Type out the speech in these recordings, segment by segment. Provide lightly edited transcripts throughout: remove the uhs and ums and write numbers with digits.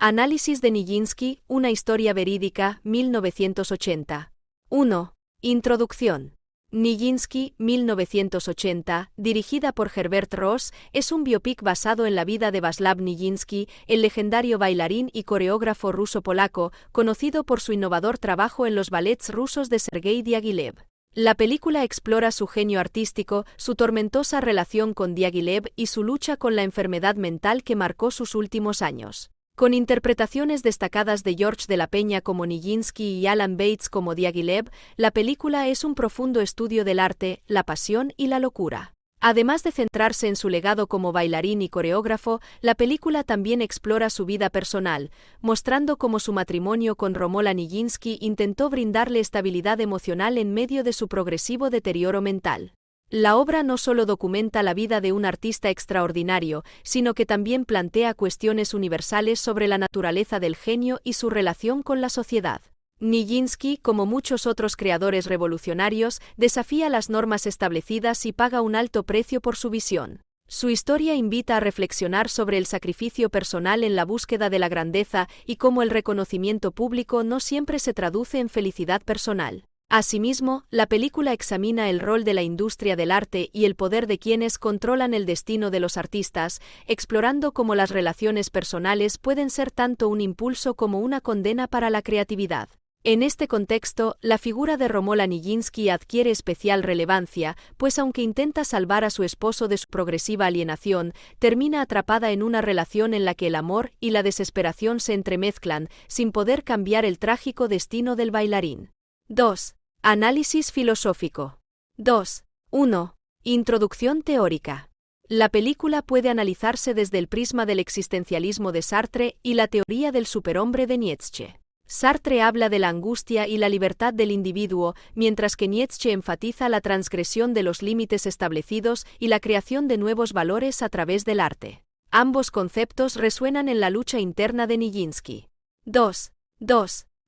Análisis de Nijinsky, una historia verídica, 1980. 1. Introducción. Nijinsky, 1980, dirigida por Herbert Ross, es un biopic basado en la vida de Václav Nijinsky, el legendario bailarín y coreógrafo ruso-polaco, conocido por su innovador trabajo en los ballets rusos de Sergei Diaghilev. La película explora su genio artístico, su tormentosa relación con Diaghilev y su lucha con la enfermedad mental que marcó sus últimos años. Con interpretaciones destacadas de George de la Peña como Nijinsky y Alan Bates como Diaghilev, la película es un profundo estudio del arte, la pasión y la locura. Además de centrarse en su legado como bailarín y coreógrafo, la película también explora su vida personal, mostrando cómo su matrimonio con Romola Nijinsky intentó brindarle estabilidad emocional en medio de su progresivo deterioro mental. La obra no solo documenta la vida de un artista extraordinario, sino que también plantea cuestiones universales sobre la naturaleza del genio y su relación con la sociedad. Nijinsky, como muchos otros creadores revolucionarios, desafía las normas establecidas y paga un alto precio por su visión. Su historia invita a reflexionar sobre el sacrificio personal en la búsqueda de la grandeza y cómo el reconocimiento público no siempre se traduce en felicidad personal. Asimismo, la película examina el rol de la industria del arte y el poder de quienes controlan el destino de los artistas, explorando cómo las relaciones personales pueden ser tanto un impulso como una condena para la creatividad. En este contexto, la figura de Romola Nijinsky adquiere especial relevancia, pues aunque intenta salvar a su esposo de su progresiva alienación, termina atrapada en una relación en la que el amor y la desesperación se entremezclan, sin poder cambiar el trágico destino del bailarín. 2. Análisis filosófico. 2. 1. Introducción teórica. La película puede analizarse desde el prisma del existencialismo de Sartre y la teoría del superhombre de Nietzsche. Sartre habla de la angustia y la libertad del individuo, mientras que Nietzsche enfatiza la transgresión de los límites establecidos y la creación de nuevos valores a través del arte. Ambos conceptos resuenan en la lucha interna de Nijinsky. 2.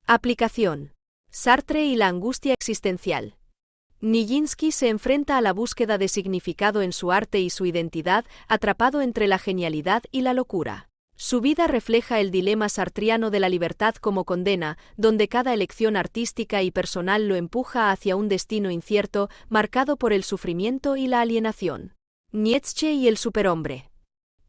Aplicación. Sartre y la angustia existencial. Nijinsky se enfrenta a la búsqueda de significado en su arte y su identidad, atrapado entre la genialidad y la locura. Su vida refleja el dilema sartriano de la libertad como condena, donde cada elección artística y personal lo empuja hacia un destino incierto, marcado por el sufrimiento y la alienación. Nietzsche y el superhombre.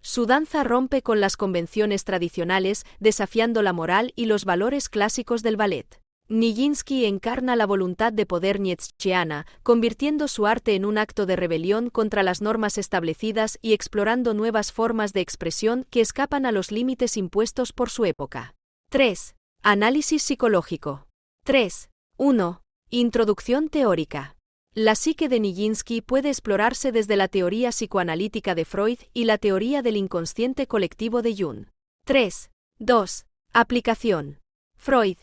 Su danza rompe con las convenciones tradicionales, desafiando la moral y los valores clásicos del ballet. Nijinsky encarna la voluntad de poder nietzscheana, convirtiendo su arte en un acto de rebelión contra las normas establecidas y explorando nuevas formas de expresión que escapan a los límites impuestos por su época. 3. Análisis psicológico. 3. 1. Introducción teórica. La psique de Nijinsky puede explorarse desde la teoría psicoanalítica de Freud y la teoría del inconsciente colectivo de Jung. 3. 2. Aplicación. Freud.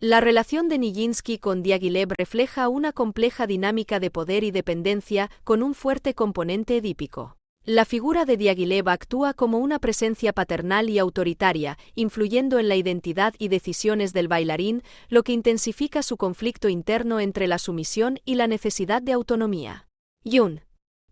La relación de Nijinsky con Diaghilev refleja una compleja dinámica de poder y dependencia con un fuerte componente edípico. La figura de Diaghilev actúa como una presencia paternal y autoritaria, influyendo en la identidad y decisiones del bailarín, lo que intensifica su conflicto interno entre la sumisión y la necesidad de autonomía. Jung.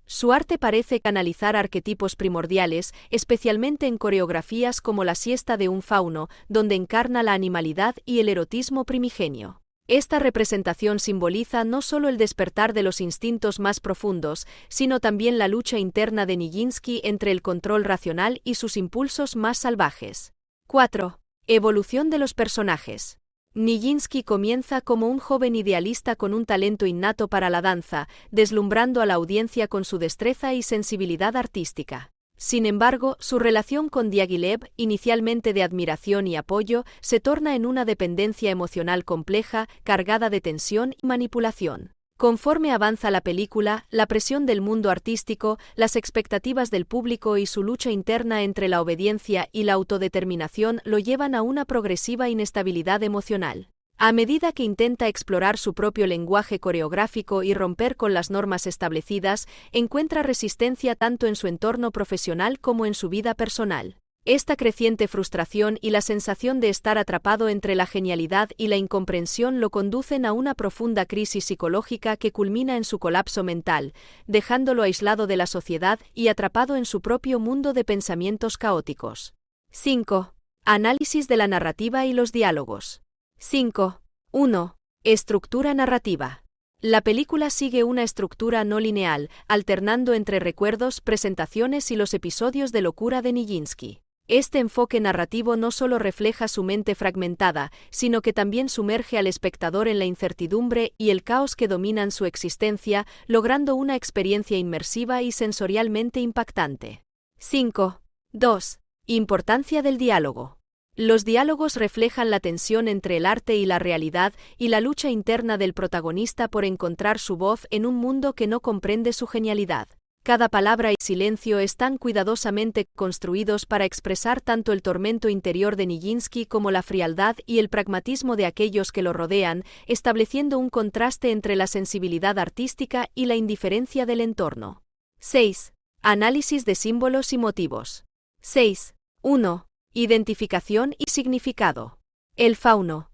Su arte parece canalizar arquetipos primordiales, especialmente en coreografías como La siesta de un fauno, donde encarna la animalidad y el erotismo primigenio. Esta representación simboliza no solo el despertar de los instintos más profundos, sino también la lucha interna de Nijinsky entre el control racional y sus impulsos más salvajes. 4. Evolución de los personajes. Nijinsky comienza como un joven idealista con un talento innato para la danza, deslumbrando a la audiencia con su destreza y sensibilidad artística. Sin embargo, su relación con Diaghilev, inicialmente de admiración y apoyo, se torna en una dependencia emocional compleja, cargada de tensión y manipulación. Conforme avanza la película, la presión del mundo artístico, las expectativas del público y su lucha interna entre la obediencia y la autodeterminación lo llevan a una progresiva inestabilidad emocional. A medida que intenta explorar su propio lenguaje coreográfico y romper con las normas establecidas, encuentra resistencia tanto en su entorno profesional como en su vida personal. Esta creciente frustración y la sensación de estar atrapado entre la genialidad y la incomprensión lo conducen a una profunda crisis psicológica que culmina en su colapso mental, dejándolo aislado de la sociedad y atrapado en su propio mundo de pensamientos caóticos. 5. Análisis de la narrativa y los diálogos. 5. 1. Estructura narrativa. La película sigue una estructura no lineal, alternando entre recuerdos, presentaciones y los episodios de locura de Nijinsky. Este enfoque narrativo no solo refleja su mente fragmentada, sino que también sumerge al espectador en la incertidumbre y el caos que dominan su existencia, logrando una experiencia inmersiva y sensorialmente impactante. 5. 2. Importancia del diálogo. Los diálogos reflejan la tensión entre el arte y la realidad y la lucha interna del protagonista por encontrar su voz en un mundo que no comprende su genialidad. Cada palabra y silencio están cuidadosamente construidos para expresar tanto el tormento interior de Nijinsky como la frialdad y el pragmatismo de aquellos que lo rodean, estableciendo un contraste entre la sensibilidad artística y la indiferencia del entorno. 6. Análisis de símbolos y motivos. 6. 1. Identificación y significado. El fauno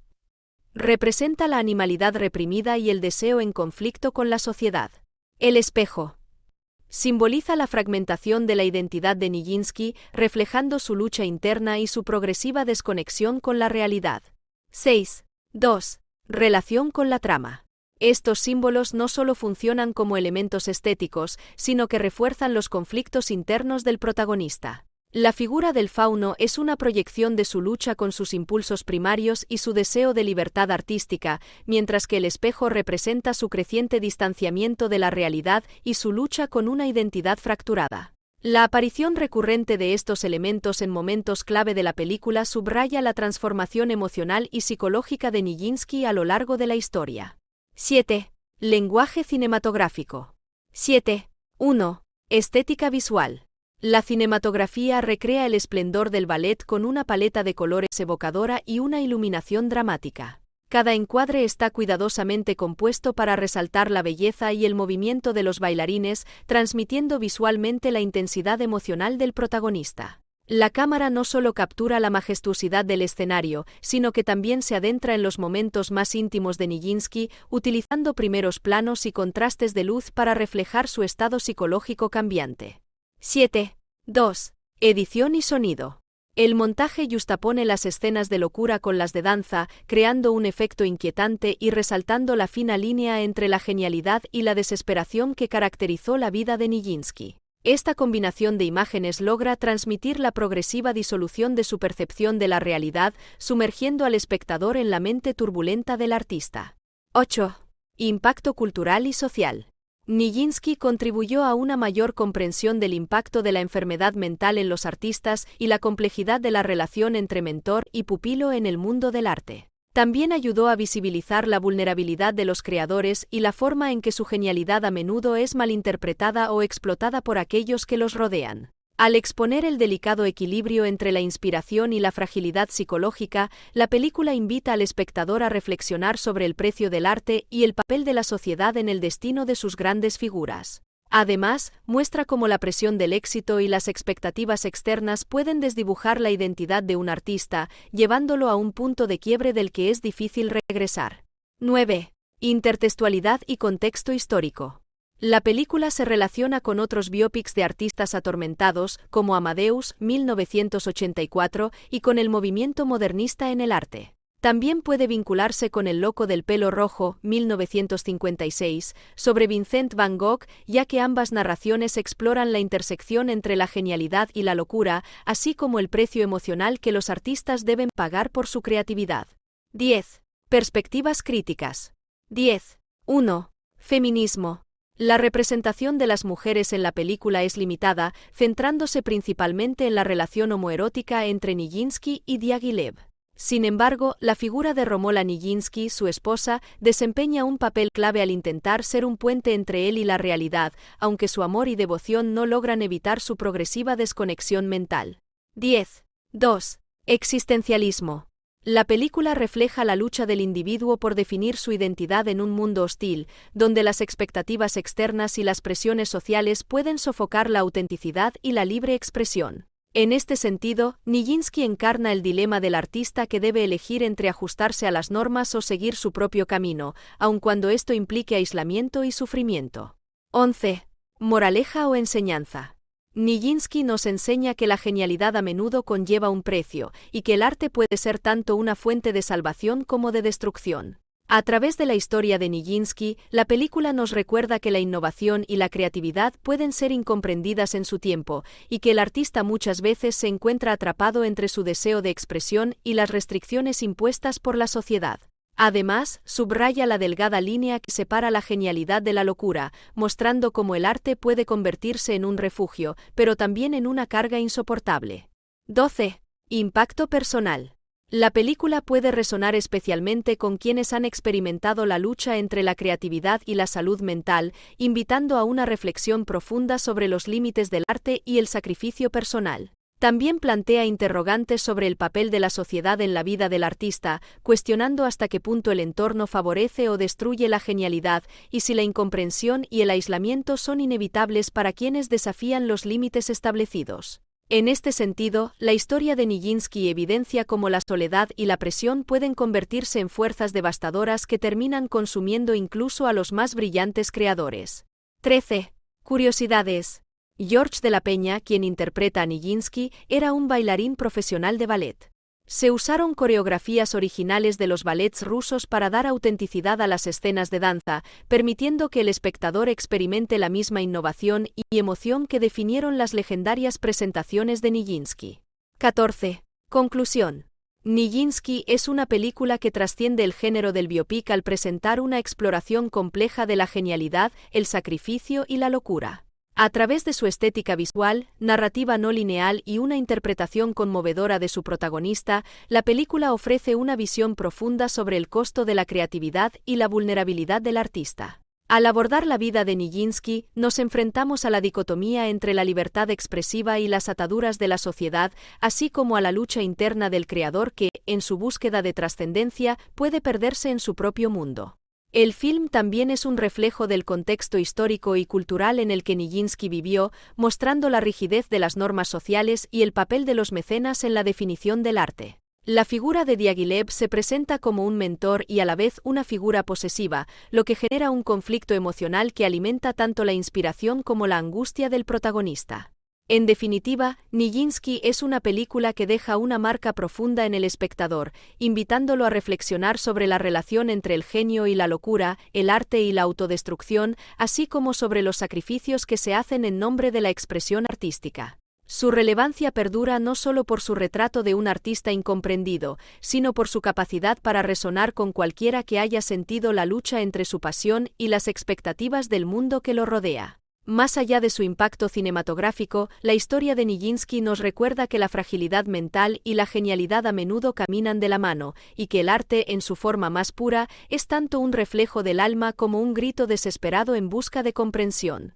representa la animalidad reprimida y el deseo en conflicto con la sociedad. El espejo simboliza la fragmentación de la identidad de Nijinsky, reflejando su lucha interna y su progresiva desconexión con la realidad. 6. 2. Relación con la trama. Estos símbolos no solo funcionan como elementos estéticos, sino que refuerzan los conflictos internos del protagonista. La figura del fauno es una proyección de su lucha con sus impulsos primarios y su deseo de libertad artística, mientras que el espejo representa su creciente distanciamiento de la realidad y su lucha con una identidad fracturada. La aparición recurrente de estos elementos en momentos clave de la película subraya la transformación emocional y psicológica de Nijinsky a lo largo de la historia. 7. Lenguaje cinematográfico. 7. 1. Estética visual. La cinematografía recrea el esplendor del ballet con una paleta de colores evocadora y una iluminación dramática. Cada encuadre está cuidadosamente compuesto para resaltar la belleza y el movimiento de los bailarines, transmitiendo visualmente la intensidad emocional del protagonista. La cámara no solo captura la majestuosidad del escenario, sino que también se adentra en los momentos más íntimos de Nijinsky, utilizando primeros planos y contrastes de luz para reflejar su estado psicológico cambiante. 7. 2. Edición y sonido. El montaje yuxtapone las escenas de locura con las de danza, creando un efecto inquietante y resaltando la fina línea entre la genialidad y la desesperación que caracterizó la vida de Nijinsky. Esta combinación de imágenes logra transmitir la progresiva disolución de su percepción de la realidad, sumergiendo al espectador en la mente turbulenta del artista. 8. Impacto cultural y social. Nijinsky contribuyó a una mayor comprensión del impacto de la enfermedad mental en los artistas y la complejidad de la relación entre mentor y pupilo en el mundo del arte. También ayudó a visibilizar la vulnerabilidad de los creadores y la forma en que su genialidad a menudo es malinterpretada o explotada por aquellos que los rodean. Al exponer el delicado equilibrio entre la inspiración y la fragilidad psicológica, la película invita al espectador a reflexionar sobre el precio del arte y el papel de la sociedad en el destino de sus grandes figuras. Además, muestra cómo la presión del éxito y las expectativas externas pueden desdibujar la identidad de un artista, llevándolo a un punto de quiebre del que es difícil regresar. 9. Intertextualidad y contexto histórico. La película se relaciona con otros biopics de artistas atormentados, como Amadeus, 1984, y con el movimiento modernista en el arte. También puede vincularse con El loco del pelo rojo, 1956, sobre Vincent van Gogh, ya que ambas narraciones exploran la intersección entre la genialidad y la locura, así como el precio emocional que los artistas deben pagar por su creatividad. 10. Perspectivas críticas. 10. 1. Feminismo. La representación de las mujeres en la película es limitada, centrándose principalmente en la relación homoerótica entre Nijinsky y Diaghilev. Sin embargo, la figura de Romola Nijinsky, su esposa, desempeña un papel clave al intentar ser un puente entre él y la realidad, aunque su amor y devoción no logran evitar su progresiva desconexión mental. 10. 2. Existencialismo. La película refleja la lucha del individuo por definir su identidad en un mundo hostil, donde las expectativas externas y las presiones sociales pueden sofocar la autenticidad y la libre expresión. En este sentido, Nijinsky encarna el dilema del artista que debe elegir entre ajustarse a las normas o seguir su propio camino, aun cuando esto implique aislamiento y sufrimiento. 11. Moraleja o enseñanza. Nijinsky nos enseña que la genialidad a menudo conlleva un precio, y que el arte puede ser tanto una fuente de salvación como de destrucción. A través de la historia de Nijinsky, la película nos recuerda que la innovación y la creatividad pueden ser incomprendidas en su tiempo, y que el artista muchas veces se encuentra atrapado entre su deseo de expresión y las restricciones impuestas por la sociedad. Además, subraya la delgada línea que separa la genialidad de la locura, mostrando cómo el arte puede convertirse en un refugio, pero también en una carga insoportable. 12. Impacto personal. La película puede resonar especialmente con quienes han experimentado la lucha entre la creatividad y la salud mental, invitando a una reflexión profunda sobre los límites del arte y el sacrificio personal. También plantea interrogantes sobre el papel de la sociedad en la vida del artista, cuestionando hasta qué punto el entorno favorece o destruye la genialidad y si la incomprensión y el aislamiento son inevitables para quienes desafían los límites establecidos. En este sentido, la historia de Nijinsky evidencia cómo la soledad y la presión pueden convertirse en fuerzas devastadoras que terminan consumiendo incluso a los más brillantes creadores. 13. Curiosidades. George de la Peña, quien interpreta a Nijinsky, era un bailarín profesional de ballet. Se usaron coreografías originales de los ballets rusos para dar autenticidad a las escenas de danza, permitiendo que el espectador experimente la misma innovación y emoción que definieron las legendarias presentaciones de Nijinsky. 14. Conclusión. Nijinsky es una película que trasciende el género del biopic al presentar una exploración compleja de la genialidad, el sacrificio y la locura. A través de su estética visual, narrativa no lineal y una interpretación conmovedora de su protagonista, la película ofrece una visión profunda sobre el costo de la creatividad y la vulnerabilidad del artista. Al abordar la vida de Nijinsky, nos enfrentamos a la dicotomía entre la libertad expresiva y las ataduras de la sociedad, así como a la lucha interna del creador que, en su búsqueda de trascendencia, puede perderse en su propio mundo. El film también es un reflejo del contexto histórico y cultural en el que Nijinsky vivió, mostrando la rigidez de las normas sociales y el papel de los mecenas en la definición del arte. La figura de Diaghilev se presenta como un mentor y a la vez una figura posesiva, lo que genera un conflicto emocional que alimenta tanto la inspiración como la angustia del protagonista. En definitiva, Nijinsky es una película que deja una marca profunda en el espectador, invitándolo a reflexionar sobre la relación entre el genio y la locura, el arte y la autodestrucción, así como sobre los sacrificios que se hacen en nombre de la expresión artística. Su relevancia perdura no solo por su retrato de un artista incomprendido, sino por su capacidad para resonar con cualquiera que haya sentido la lucha entre su pasión y las expectativas del mundo que lo rodea. Más allá de su impacto cinematográfico, la historia de Nijinsky nos recuerda que la fragilidad mental y la genialidad a menudo caminan de la mano, y que el arte, en su forma más pura, es tanto un reflejo del alma como un grito desesperado en busca de comprensión.